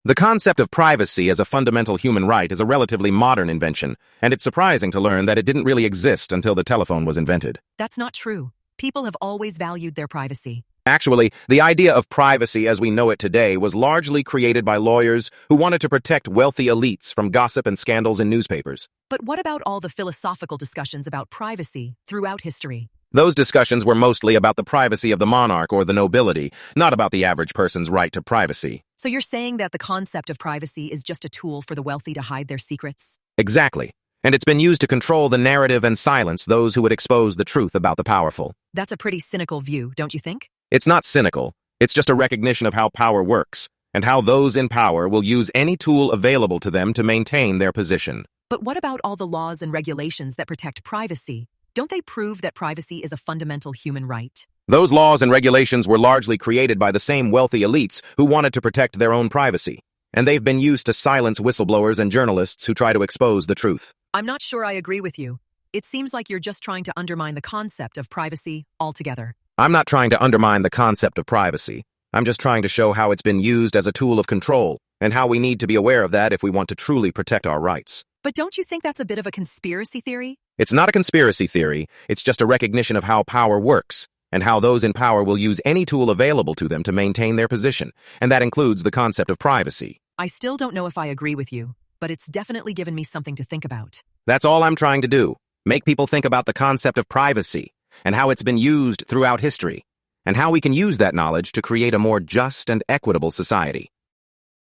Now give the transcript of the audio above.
The concept of privacy as a fundamental human right is a relatively modern invention, and it's surprising to learn that it didn't really exist until the telephone was invented. That's not true. People have always valued their privacy. Actually, the idea of privacy as we know it today was largely created by lawyers who wanted to protect wealthy elites from gossip and scandals in newspapers. But what about all the philosophical discussions about privacy throughout history? Those discussions were mostly about the privacy of the monarch or the nobility, not about the average person's right to privacy. So you're saying that the concept of privacy is just a tool for the wealthy to hide their secrets? Exactly. And it's been used to control the narrative and silence those who would expose the truth about the powerful. That's a pretty cynical view, don't you think? It's not cynical. It's just a recognition of how power works, and how those in power will use any tool available to them to maintain their position. But what about all the laws and regulations that protect privacy? Don't they prove that privacy is a fundamental human right? Those laws and regulations were largely created by the same wealthy elites who wanted to protect their own privacy, and they've been used to silence whistleblowers and journalists who try to expose the truth. I'm not sure I agree with you. It seems like you're just trying to undermine the concept of privacy altogether. I'm not trying to undermine the concept of privacy. I'm just trying to show how it's been used as a tool of control, and how we need to be aware of that if we want to truly protect our rights. But don't you think that's a bit of a conspiracy theory? It's not a conspiracy theory, it's just a recognition of how power works, and how those in power will use any tool available to them to maintain their position, and that includes the concept of privacy. I still don't know if I agree with you, but it's definitely given me something to think about. That's all I'm trying to do. Make people think about the concept of privacy, and how it's been used throughout history, and how we can use that knowledge to create a more just and equitable society.